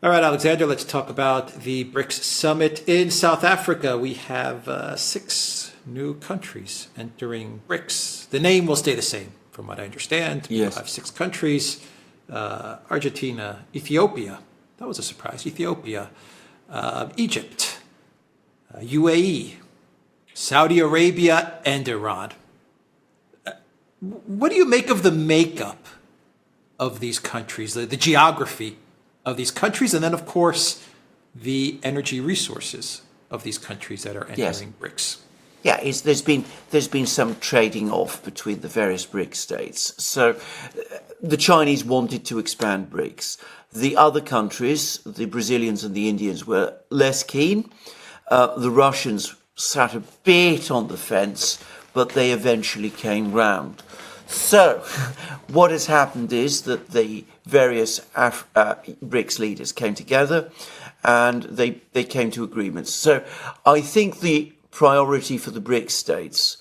All right, Alexander, let's talk about the BRICS summit in South Africa. We have 6 new countries entering BRICS. The name will stay the same, from what I understand. Yes. We'll have 6 countries, Argentina, Ethiopia. That was a surprise. Ethiopia, Egypt, UAE, Saudi Arabia, and Iran. What do you make of the makeup of these countries, the geography of these countries, and then, of course, the energy resources of these countries that are entering BRICS? Yeah, there's been some trading off between the various BRICS states. So the Chinese wanted to expand BRICS. The other countries, the Brazilians and the Indians, were less keen. The Russians sat a bit on the fence, but they eventually came round. So what has happened is that the various BRICS leaders came together and they came to agreements. So I think the priority for the BRICS states,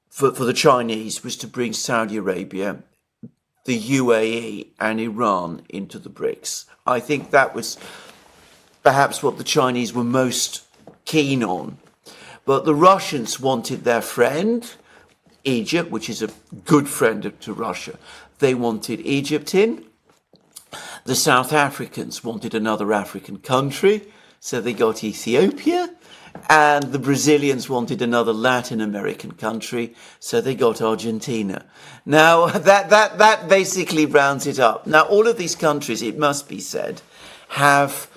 for the Chinese, was to bring Saudi Arabia, the UAE and Iran into the BRICS. I think that was perhaps what the Chinese were most keen on. But the Russians wanted their friend, Egypt, which is a good friend to Russia. They wanted Egypt in. The South Africans wanted another African country, so they got Ethiopia. And the Brazilians wanted another Latin American country, so they got Argentina. Now, that basically rounds it up. Now, all of these countries, it must be said, have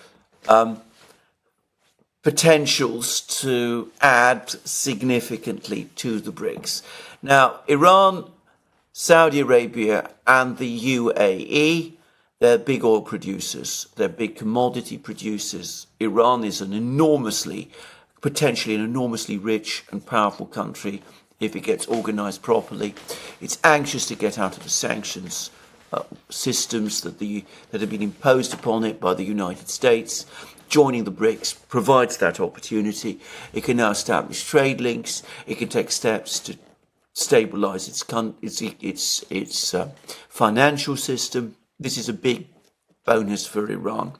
potentials to add significantly to the BRICS. Now, Iran, Saudi Arabia and the UAE, they're big oil producers. They're big commodity producers. Iran is potentially an enormously rich and powerful country if it gets organized properly. It's anxious to get out of the sanctions systems that have been imposed upon it by the United States. Joining the BRICS provides that opportunity. It can now establish trade links. It can take steps to stabilize its financial system. This is a big bonus for Iran.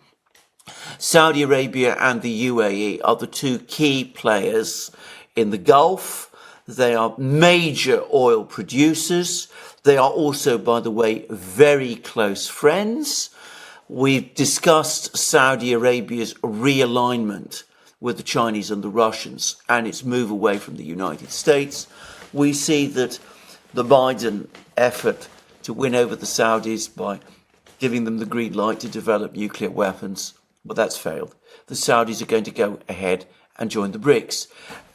Saudi Arabia and the UAE are the 2 key players in the Gulf. They are major oil producers. They are also, by the way, very close friends. We've discussed Saudi Arabia's realignment with the Chinese and the Russians and its move away from the United States. We see that the Biden effort to win over the Saudis by giving them the green light to develop nuclear weapons, but that's failed. The Saudis are going to go ahead and join the BRICS.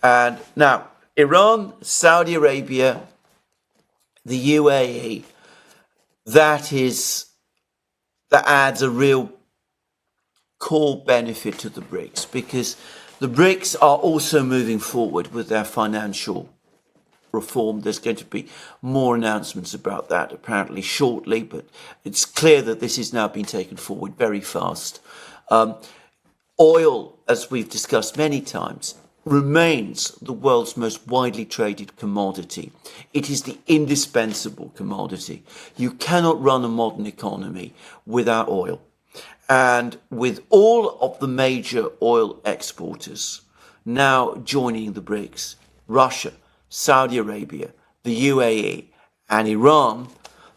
And now, Iran, Saudi Arabia, the UAE, that adds a real core benefit to the BRICS, because the BRICS are also moving forward with their financial reform. There's going to be more announcements about that apparently shortly, but it's clear that this is now being taken forward very fast. Oil, as we've discussed many times, remains the world's most widely traded commodity. It is the indispensable commodity. You cannot run a modern economy without oil. And with all of the major oil exporters now joining the BRICS, Russia, Saudi Arabia, the UAE and Iran,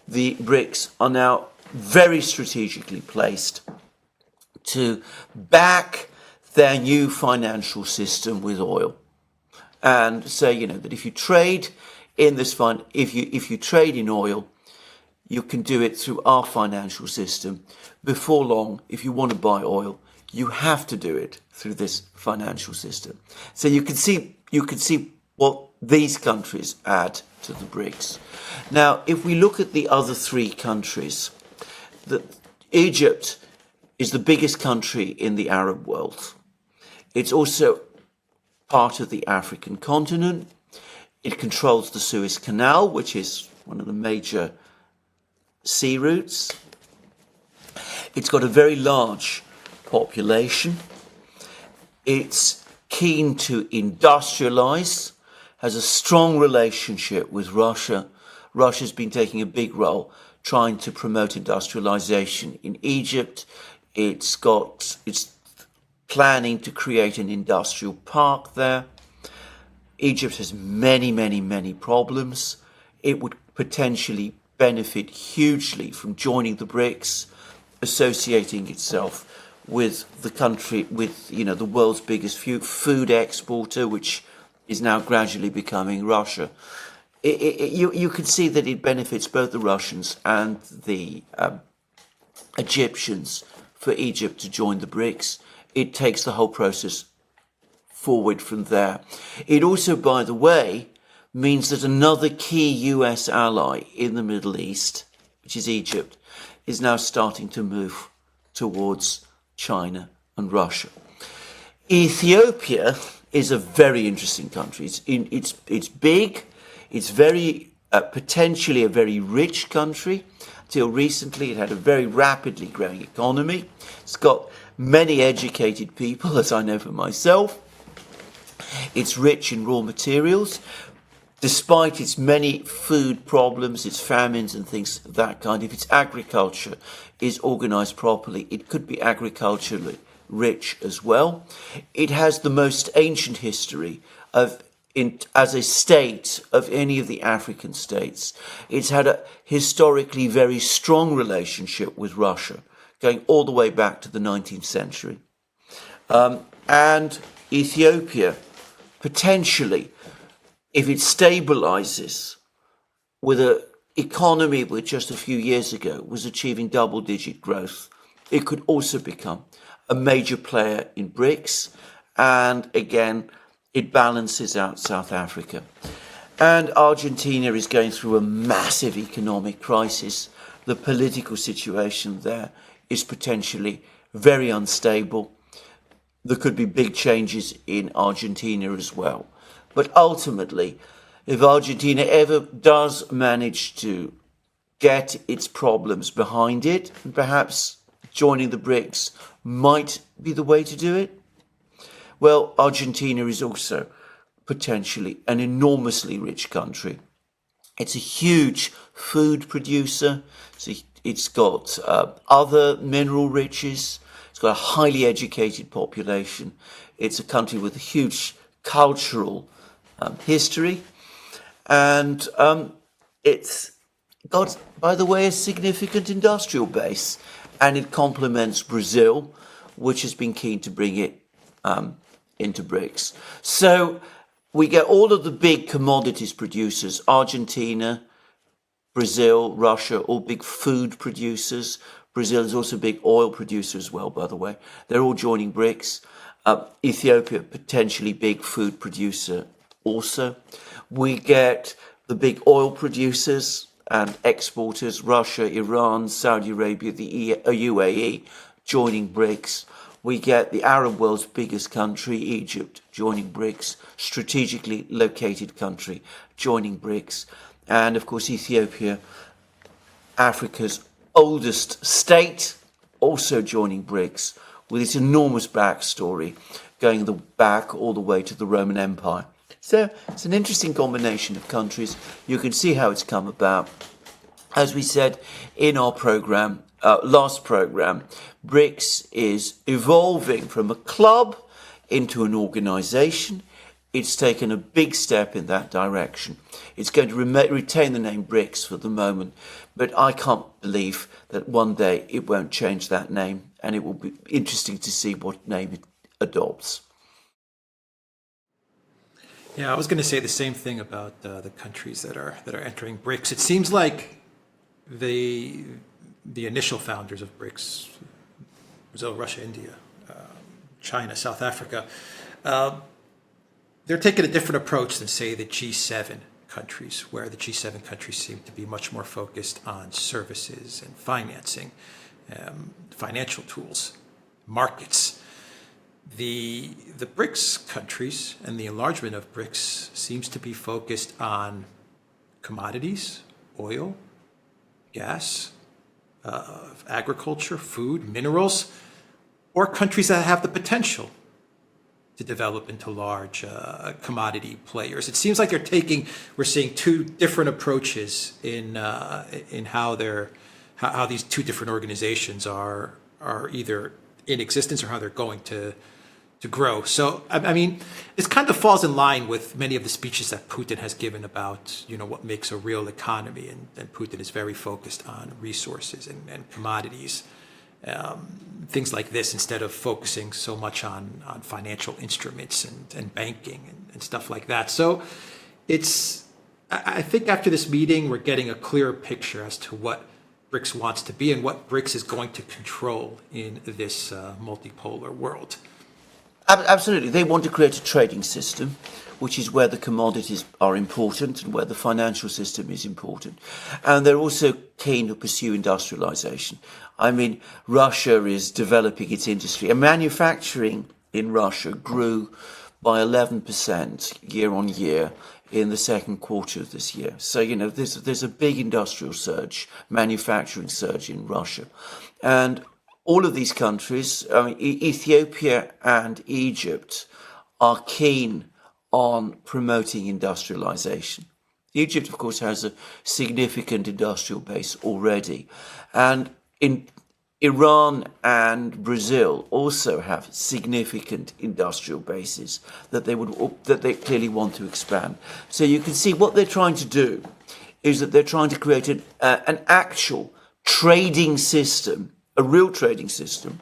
the BRICS are now very strategically placed to back their new financial system with oil, and say, that if you trade in this if you trade in oil, you can do it through our financial system. Before long, if you want to buy oil, you have to do it through this financial system. So you can see what these countries add to the BRICS. Now, if we look at the other 3 countries, Egypt is the biggest country in the Arab world. It's also part of the African continent. It controls the Suez Canal, which is one of the major sea routes. It's got a very large population. It's keen to industrialize, has a strong relationship with Russia. Russia's been taking a big role trying to promote industrialization in Egypt, It's planning to create an industrial park there. Egypt has many, many, many problems. It would potentially benefit hugely from joining the BRICS, associating itself with the country, with the world's biggest food exporter, which is now gradually becoming Russia. You can see that it benefits both the Russians and the Egyptians for Egypt to join the BRICS. It takes the whole process forward from there. It also, by the way, means that another key US ally in the Middle East, which is Egypt, is now starting to move towards China and Russia. Ethiopia is a very interesting country. It's big. It's very potentially a very rich country. Till recently, it had a very rapidly growing economy. It's got many educated people, as I know for myself. It's rich in raw materials. Despite its many food problems, its famines and things of that kind, if its agriculture is organised properly, it could be agriculturally rich as well. It has the most ancient history as a state of any of the African states. It's had a historically very strong relationship with Russia, going all the way back to the 19th century. And Ethiopia, potentially, if it stabilizes with an economy which just a few years ago was achieving double-digit growth, it could also become a major player in BRICS. And again, it balances out South Africa. And Argentina is going through a massive economic crisis. The political situation there is potentially very unstable. There could be big changes in Argentina as well. But ultimately, if Argentina ever does manage to get its problems behind it, and perhaps joining the BRICS might be the way to do it, well, Argentina is also potentially an enormously rich country. It's a huge food producer. So it's got other mineral riches. It's got a highly educated population. It's a country with a huge cultural history. And it's got, by the way, a significant industrial base. And it complements Brazil, which has been keen to bring it into BRICS. So we get all of the big commodities producers, Argentina, Brazil, Russia, all big food producers. Brazil is also a big oil producer as well, by the way. They're all joining BRICS. Ethiopia, potentially big food producer also. We get the big oil producers and exporters, Russia, Iran, Saudi Arabia, the UAE, joining BRICS. We get the Arab world's biggest country, Egypt, joining BRICS, strategically located country, joining BRICS. And of course, Ethiopia, Africa's oldest state, also joining BRICS, with its enormous backstory going back all the way to the Roman Empire. So it's an interesting combination of countries. You can see how it's come about. As we said in our program, last program, BRICS is evolving from a club into an organization. It's taken a big step in that direction. It's going to retain the name BRICS for the moment, but I can't believe that one day it won't change that name, and it will be interesting to see what name it adopts. Yeah, I was going to say the same thing about the countries that are entering BRICS. It seems like the initial founders of BRICS, Brazil, Russia, India, China, South Africa, they're taking a different approach than, say, the G7 countries, where the G7 countries seem to be much more focused on services and financing, financial tools, markets. The BRICS countries and the enlargement of BRICS seems to be focused on commodities, oil, gas, agriculture, food, minerals, or countries that have the potential to develop into large commodity players. It seems like we're seeing two different approaches in how these two different organizations are are either in existence or how they're going to grow. So, I mean, this kind of falls in line with many of the speeches that Putin has given about, what makes a real economy. And Putin is very focused on resources and commodities, things like this, instead of focusing so much on financial instruments and banking and stuff like that. So I think after this meeting, we're getting a clearer picture as to what BRICS wants to be and what BRICS is going to control in this multipolar world. Absolutely. They want to create a trading system, which is where the commodities are important and where the financial system is important. And they're also keen to pursue industrialization. I mean, Russia is developing its industry. And manufacturing in Russia grew by 11% year on year in the second quarter of this year. So, there's a big industrial surge, manufacturing surge in Russia. And all of these countries, Ethiopia and Egypt, are keen on promoting industrialization. Egypt, of course, has a significant industrial base already. And in Iran and Brazil also have significant industrial bases that they clearly want to expand. So you can see what they're trying to do is that they're trying to create an actual trading system, a real trading system,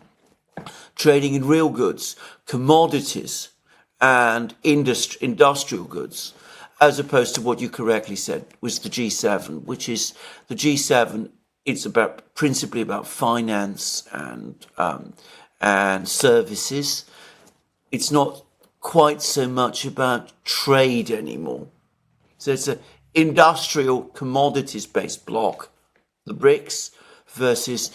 trading in real goods, commodities, and industrial goods, as opposed to what you correctly said was the G7, which is the G7. It's principally about finance and services. It's not quite so much about trade anymore. So it's an industrial commodities-based bloc, the BRICS, versus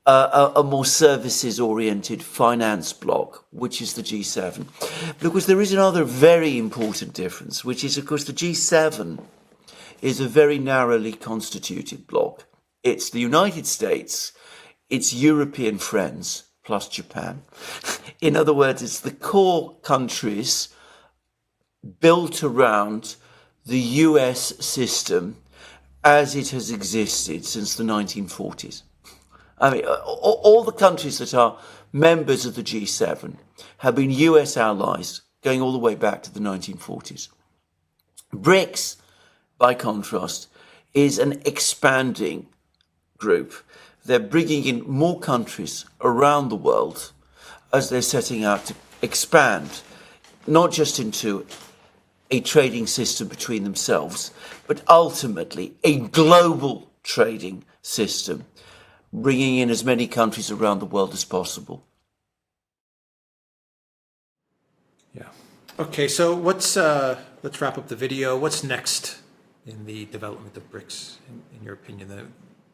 a more services-oriented finance bloc, which is the G7. But of course, there is another very important difference, which is, of course, the G7 is a very narrowly constituted bloc. It's the United States, it's European friends, plus Japan. In other words, it's the core countries built around the US system as it has existed since the 1940s. I mean, all the countries that are members of the G7 have been US allies going all the way back to the 1940s. BRICS, by contrast, is an expanding group. They're bringing in more countries around the world as they're setting out to expand, not just into a trading system between themselves, but ultimately a global trading system, bringing in as many countries around the world as possible. Yeah. Okay, so let's wrap up the video. What's next in the development of BRICS, in your opinion? The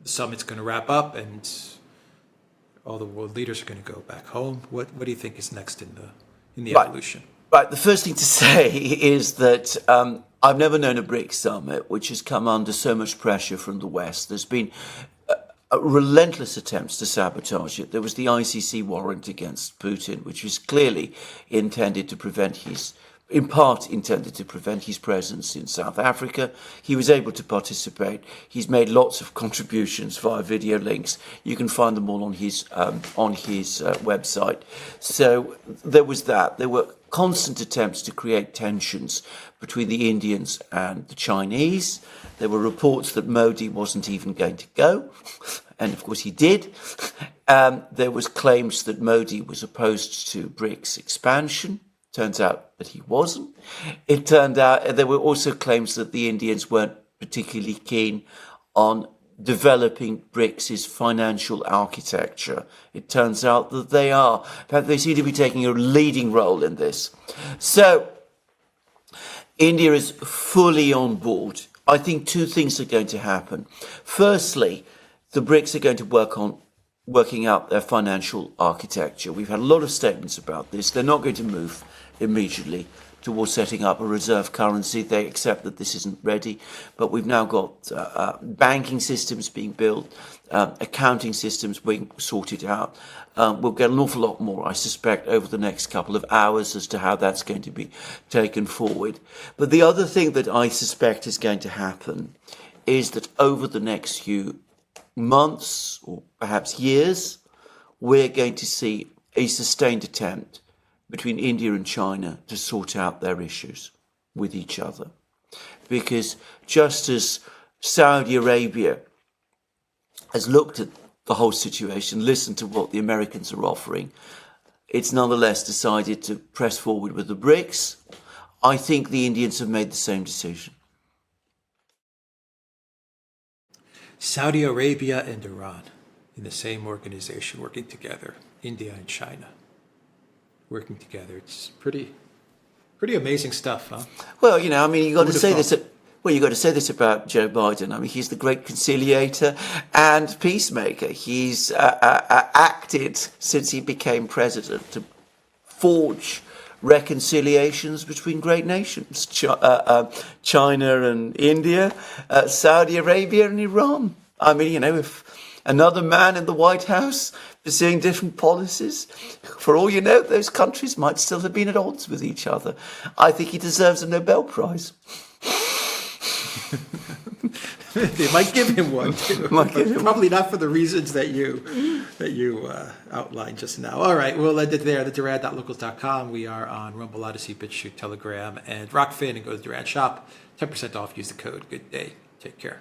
summit's going to wrap up and all the world leaders are going to go back home. What do you think is next in the evolution? Right. The first thing to say is that I've never known a BRICS summit which has come under so much pressure from the West. There's been relentless attempts to sabotage it. There was the ICC warrant against Putin, which was clearly intended to prevent his presence in South Africa. He was able to participate. He's made lots of contributions via video links. You can find them all on his website. So there was that. There were constant attempts to create tensions between the Indians and the Chinese. There were reports that Modi wasn't even going to go, and of course he did. There was claims that Modi was opposed to BRICS expansion. Turns out that he wasn't. It turned out there were also claims that the Indians weren't particularly keen on developing BRICS' financial architecture. It turns out that they are. In fact, they seem to be taking a leading role in this. So India is fully on board. I think two things are going to happen. Firstly, the BRICS are going to work on working out their financial architecture. We've had a lot of statements about this. They're not going to move immediately towards setting up a reserve currency. They accept that this isn't ready, but we've now got banking systems being built, accounting systems being sorted out. We'll get an awful lot more, I suspect, over the next couple of hours as to how that's going to be taken forward. But the other thing that I suspect is going to happen is that over the next few months or perhaps years, we're going to see a sustained attempt between India and China to sort out their issues with each other. Because just as Saudi Arabia has looked at the whole situation, listened to what the Americans are offering, it's nonetheless decided to press forward with the BRICS. I think the Indians have made the same decision. Saudi Arabia and Iran in the same organization working together, India and China working together. It's pretty amazing stuff, huh? Well, you know, I mean, you got to say thought? this. Well, you got to say this about Joe Biden. I mean, he's the great conciliator and peacemaker. He's acted since he became president to forge reconciliations between great nations: China and India, Saudi Arabia and Iran. I mean, you know, if another man in the White House pursuing different policies, for all you know, those countries might still have been at odds with each other. I think he deserves a Nobel Prize. They might give him one too, but probably not for the reasons that you outlined just now. All right, we'll end it there. The Duran.locals.com. We are on Rumble, ODYSEE, BitChute, Telegram, and Rockfin. And go to Duran Shop. 10% off. Use the code. Good day. Take care.